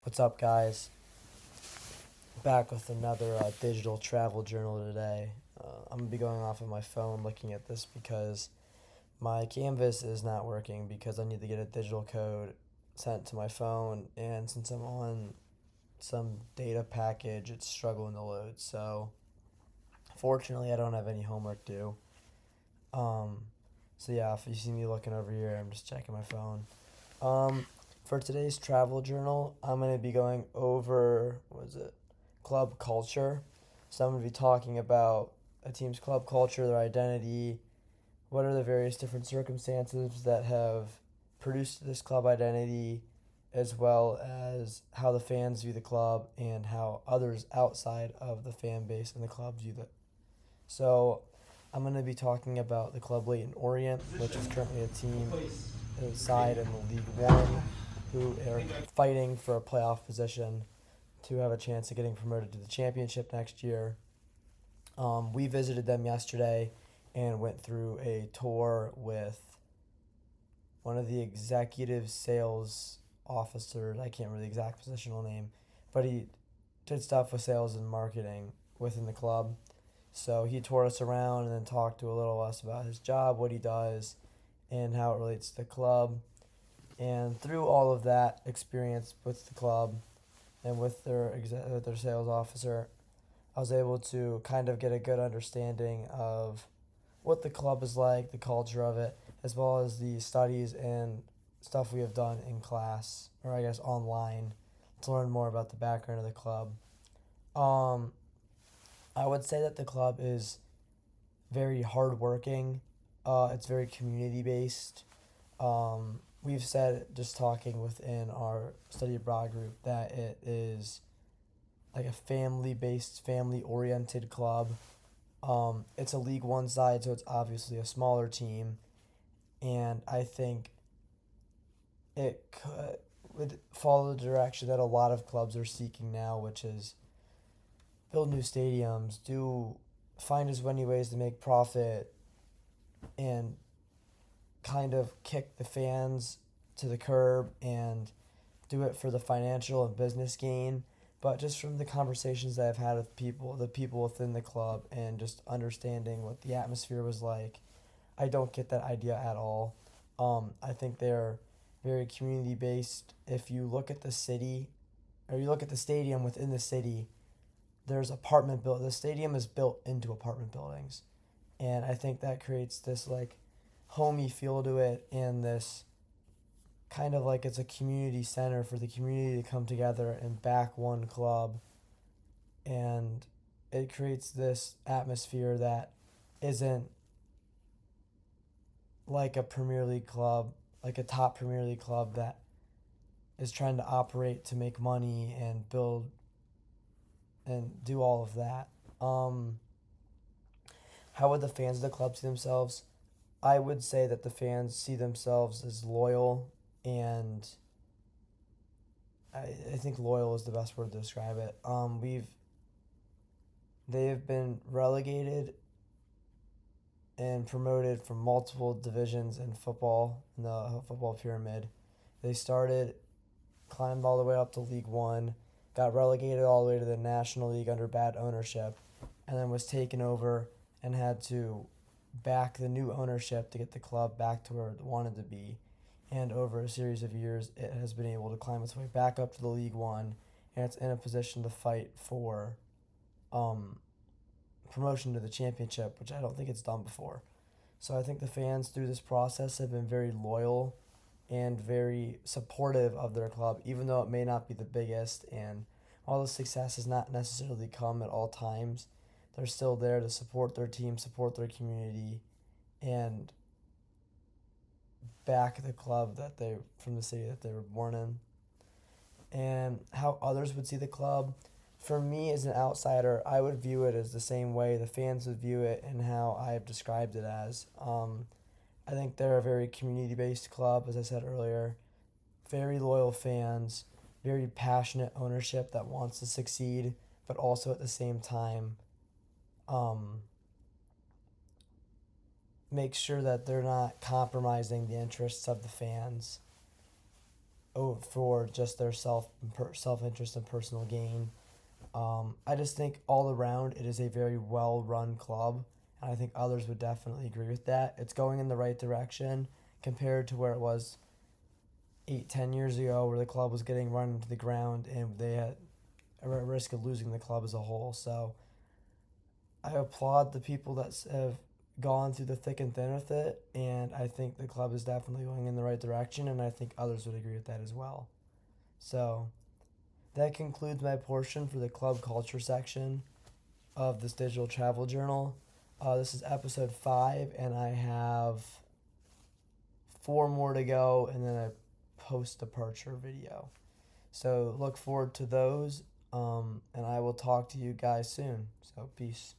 What's up, guys? Back with another digital travel journal today. I'm gonna be going off of my phone looking at this because my Canvas is not working because I need to get a digital code sent to my phone, and since I'm on some data package, it's struggling to load. So, fortunately, I don't have any homework due. Um, so yeah, if you see me looking over here, I'm just checking my phone. Um, for today's travel journal, I'm going to be going over, what is it, club culture. So I'm going to be talking about a team's club culture, their identity, what are the various different circumstances that have produced this club identity, as well as how the fans view the club and how others outside of the fan base and the club view it. So I'm going to be talking about the club Leyton Orient, which is currently a team side in the League One who are fighting for a playoff position to have a chance of getting promoted to the championship next year. We visited them yesterday and went through a tour with one of the executive sales officers. I can't remember the exact positional name, but he did stuff with sales and marketing within the club. So he toured us around and then talked to a little of us about his job, what he does, and how it relates to the club. And through all of that experience with the club and with their sales officer, I was able to kind of get a good understanding of what the club is like, the culture of it, as well as the studies and stuff we have done in class, or I guess online, to learn more about the background of the club. Um, I would say that the club is very hardworking. It's very community based. We've said, just talking within our study abroad group, that it is like a family based, family oriented club. It's a League One side, so it's obviously a smaller team, and I think it would follow the direction that a lot of clubs are seeking now, which is build new stadiums, do find as many ways to make profit, and kind of kick the fans to the curb and do it for the financial and business gain. But just from the conversations that I've had with people, the people within the club, and just understanding what the atmosphere was like, I don't get that idea at all. I think they're very community based. If you look at the city, or you look at the stadium within the city, there's apartment built. The stadium is built into apartment buildings, and I think that creates this like homey feel to it, and this kind of like it's a community center for the community to come together and back one club, and it creates this atmosphere that isn't like a Premier League club, like a top Premier League club that is trying to operate to make money and build and do all of that. Um, how would the fans of the club see themselves? I would say that the fans see themselves as loyal, and I think loyal is the best word to describe it. They have been relegated and promoted from multiple divisions in football, in the football pyramid. They started, climbed all the way up to League One, got relegated all the way to the National League under bad ownership, and then was taken over and had to back the new ownership to get the club back to where it wanted to be. And over a series of years, it has been able to climb its way back up to the League One, and it's in a position to fight for um, promotion to the championship, which I don't think it's done before. So I think the fans through this process have been very loyal and very supportive of their club, even though it may not be the biggest, and all the success has not necessarily come at all times. They're still there to support their team, support their community, and back the club that they from the city that they were born in. And how others would see the club, for me as an outsider, I would view it as the same way the fans would view it and how I have described it as. I think they're a very community based club, as I said earlier. Very loyal fans, very passionate ownership that wants to succeed, but also at the same time, um, make sure that they're not compromising the interests of the fans. for just their self interest and personal gain. I just think all around it is a very well run club, and I think others would definitely agree with that. It's going in the right direction compared to where it was 8, 10 years ago, where the club was getting run into the ground and they had a risk of losing the club as a whole. So I applaud the people that have gone through the thick and thin with it, and I think the club is definitely going in the right direction, and I think others would agree with that as well. So that concludes my portion for the club culture section of this digital travel journal. This is episode 5, and I have 4 more to go, and then a post departure video. So look forward to those, and I will talk to you guys soon. So peace.